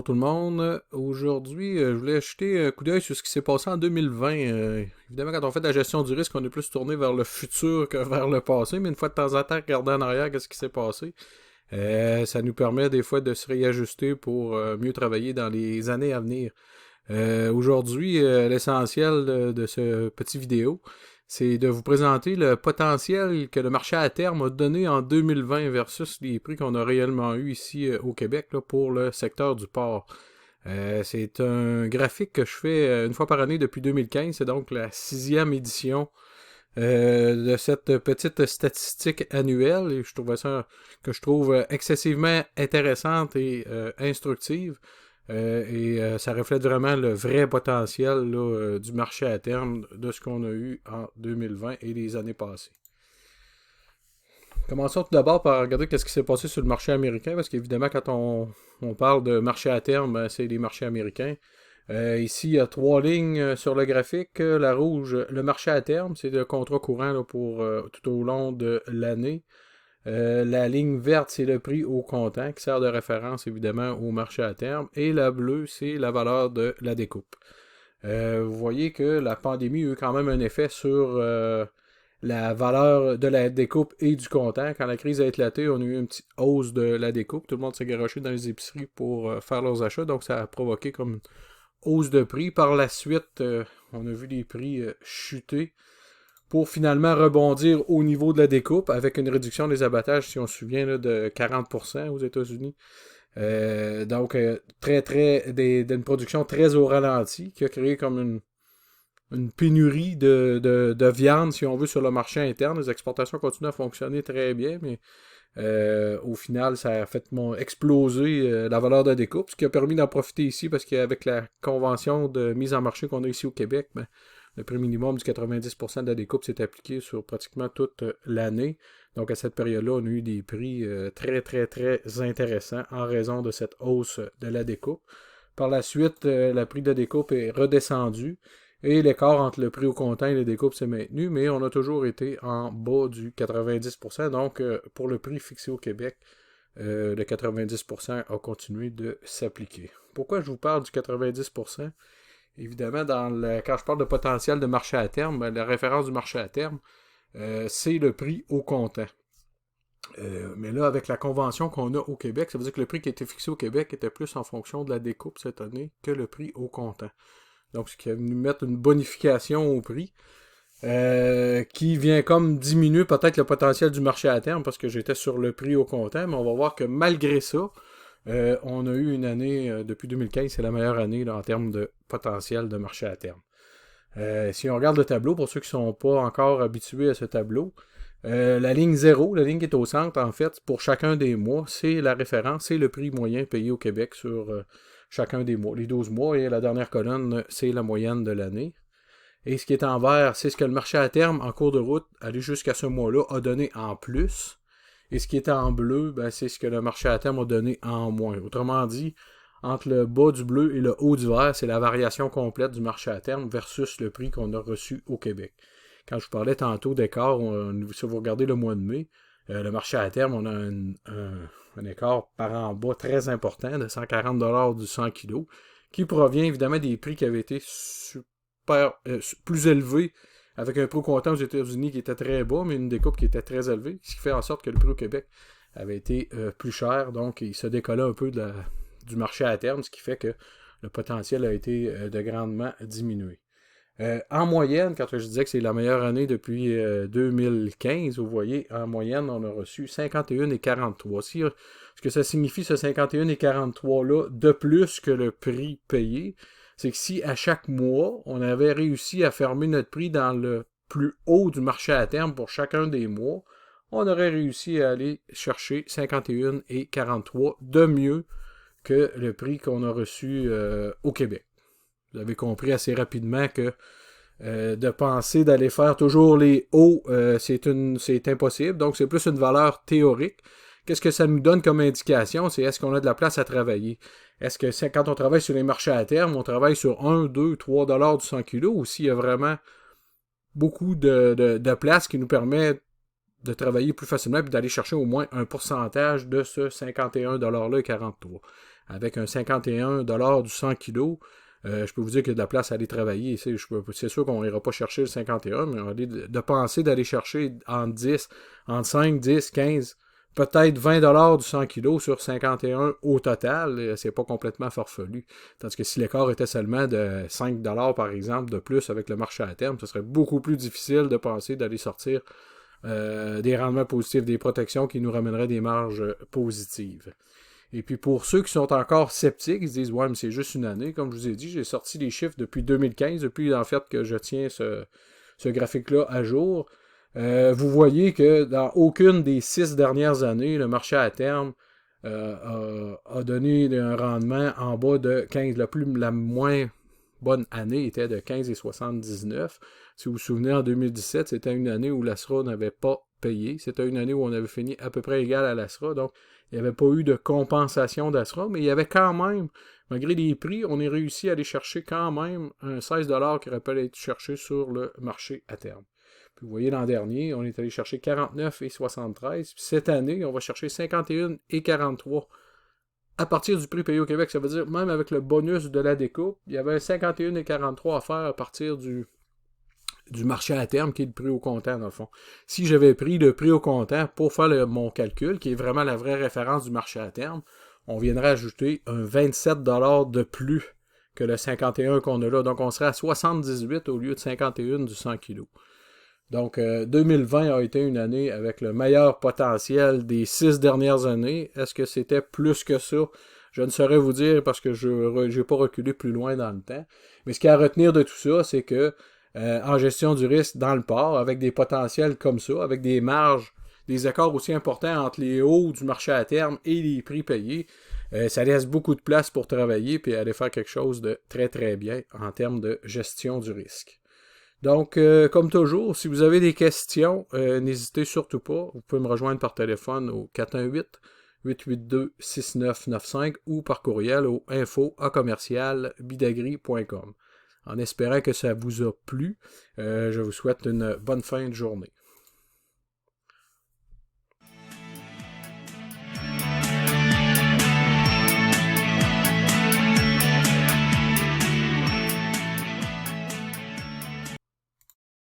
tout le monde. Aujourd'hui, je voulais jeter un coup d'œil sur ce qui s'est passé en 2020. Évidemment, quand on fait de la gestion du risque, on est plus tourné vers le futur que vers le passé, mais une fois de temps en temps, regarder en arrière, qu'est-ce qui s'est passé. Ça nous permet des fois de se réajuster pour mieux travailler dans les années à venir. Aujourd'hui, l'essentiel de ce petit vidéo, c'est de vous présenter le potentiel que le marché à terme a donné en 2020 versus les prix qu'on a réellement eu ici au Québec là, pour le secteur du port. C'est un graphique que je fais une fois par année depuis 2015. C'est donc la 6e édition de cette petite statistique annuelle. Et je trouvais ça que je trouve excessivement intéressante et instructive. Ça reflète vraiment le vrai potentiel là, du marché à terme de ce qu'on a eu en 2020 et les années passées. Commençons tout d'abord par regarder ce qui s'est passé sur le marché américain, parce qu'évidemment, quand on parle de marché à terme, ben, c'est les marchés américains. Ici, il y a 3 lignes sur le graphique. La rouge, le marché à terme, c'est le contrat courant là, pour tout au long de l'année. La ligne verte, c'est le prix au comptant qui sert de référence évidemment au marché à terme. Et la bleue, c'est la valeur de la découpe. Vous voyez que la pandémie a eu quand même un effet sur la valeur de la découpe et du comptant. Quand la crise a éclaté, on a eu une petite hausse de la découpe. Tout le monde s'est garoché dans les épiceries pour faire leurs achats. Donc ça a provoqué comme une hausse de prix. Par la suite, on a vu les prix chuter pour finalement rebondir au niveau de la découpe avec une réduction des abattages, si on se souvient, là, de 40% aux États-Unis. Donc, d'une production très au ralenti qui a créé comme une pénurie de viande, si on veut, sur le marché interne. Les exportations continuent à fonctionner très bien, mais au final, ça a fait exploser la valeur de la découpe, ce qui a permis d'en profiter ici parce qu'avec la convention de mise en marché qu'on a ici au Québec, ben, le prix minimum du 90% de la découpe s'est appliqué sur pratiquement toute l'année. Donc à cette période-là, on a eu des prix très, très, très intéressants en raison de cette hausse de la découpe. Par la suite, le prix de la découpe est redescendu et l'écart entre le prix au comptant et la découpe s'est maintenu, mais on a toujours été en bas du 90%. Donc pour le prix fixé au Québec, le 90% a continué de s'appliquer. Pourquoi je vous parle du 90%? Évidemment, quand je parle de potentiel de marché à terme, la référence du marché à terme, c'est le prix au comptant. Mais là, avec la convention qu'on a au Québec, ça veut dire que le prix qui a été fixé au Québec était plus en fonction de la découpe cette année que le prix au comptant. Donc, ce qui va nous mettre une bonification au prix qui vient comme diminuer peut-être le potentiel du marché à terme parce que j'étais sur le prix au comptant, mais on va voir que malgré ça, on a eu une année, depuis 2015, c'est la meilleure année là, en termes de potentiel de marché à terme. Si on regarde le tableau, pour ceux qui ne sont pas encore habitués à ce tableau, la ligne 0, la ligne qui est au centre, en fait, pour chacun des mois, c'est la référence, c'est le prix moyen payé au Québec sur chacun des mois. Les 12 mois, et la dernière colonne, c'est la moyenne de l'année. Et ce qui est en vert, c'est ce que le marché à terme, en cours de route, aller jusqu'à ce mois-là, a donné en plus. Et ce qui est en bleu, ben, c'est ce que le marché à terme a donné en moins. Autrement dit, entre le bas du bleu et le haut du vert, c'est la variation complète du marché à terme versus le prix qu'on a reçu au Québec. Quand je vous parlais tantôt d'écart, si vous regardez le mois de mai, le marché à terme, on a un écart par en bas très important de 140$ du 100 kg, qui provient évidemment des prix qui avaient été plus élevés avec un prix comptant aux États-Unis qui était très bas, mais une découpe qui était très élevée, ce qui fait en sorte que le prix au Québec avait été plus cher, donc il se décollait un peu du marché à terme, ce qui fait que le potentiel a été de grandement diminué. En moyenne, quand je disais que c'est la meilleure année depuis 2015, vous voyez, en moyenne, on a reçu 51,43. Ce que ça signifie, ce 51,43-là, de plus que le prix payé, c'est que si à chaque mois, on avait réussi à fermer notre prix dans le plus haut du marché à terme pour chacun des mois, on aurait réussi à aller chercher 51,43 de mieux que le prix qu'on a reçu au Québec. Vous avez compris assez rapidement que de penser d'aller faire toujours les hauts, c'est impossible. Donc, c'est plus une valeur théorique. Qu'est-ce que ça nous donne comme indication? C'est est-ce qu'on a de la place à travailler? Est-ce que quand on travaille sur les marchés à terme, on travaille sur 1, 2, 3$ du 100 kg ou s'il y a vraiment beaucoup de place qui nous permet de travailler plus facilement et d'aller chercher au moins un pourcentage de ce 51$-là et 43$. avec un 51$ du 100 kg, je peux vous dire qu'il y a de la place à aller travailler. C'est sûr qu'on n'ira pas chercher le 51, mais on va aller de penser d'aller chercher entre 5, 10, 15, peut-être 20$ du 100 kg sur 51 au total. C'est pas complètement farfelu. Tandis que si l'écart était seulement de 5$ par exemple de plus avec le marché à terme, ce serait beaucoup plus difficile de penser d'aller sortir des rendements positifs, des protections qui nous ramèneraient des marges positives. Et puis pour ceux qui sont encore sceptiques, ils se disent « Ouais, mais c'est juste une année. » Comme je vous ai dit, j'ai sorti les chiffres depuis 2015, depuis en fait que je tiens ce graphique-là à jour. Vous voyez que dans aucune des 6 dernières années, le marché à terme a donné un rendement en bas de 15. La moins bonne année était de 15,79. Si vous vous souvenez, en 2017, c'était une année où l'ASRA n'avait pas payé. C'était une année où on avait fini à peu près égal à l'ASRA. Donc, il n'y avait pas eu de compensation d'ASRA, mais il y avait quand même, malgré les prix, on est réussi à aller chercher quand même un 16$ qui aurait pu être cherché sur le marché à terme. Puis vous voyez, l'an dernier, on est allé chercher 49,73. Puis cette année, on va chercher 51,43. À partir du prix payé au Québec, ça veut dire, même avec le bonus de la découpe, il y avait 51,43 à faire à partir du marché à terme, qui est le prix au comptant, dans le fond. Si j'avais pris le prix au comptant pour faire mon calcul, qui est vraiment la vraie référence du marché à terme, on viendrait ajouter un 27$ de plus que le 51 qu'on a là. Donc, on serait à 78 au lieu de 51 du 100 kg. Donc, 2020 a été une année avec le meilleur potentiel des 6 dernières années. Est-ce que c'était plus que ça? Je ne saurais vous dire parce que je n'ai pas reculé plus loin dans le temps. Mais ce qu'il y a à retenir de tout ça, c'est que en gestion du risque dans le port, avec des potentiels comme ça, avec des marges, des écarts aussi importants entre les hauts du marché à terme et les prix payés, ça laisse beaucoup de place pour travailler et aller faire quelque chose de très très bien en termes de gestion du risque. Donc, comme toujours, si vous avez des questions, n'hésitez surtout pas. Vous pouvez me rejoindre par téléphone au 418-882-6995 ou par courriel au info@bidagri.com. En espérant que ça vous a plu, je vous souhaite une bonne fin de journée.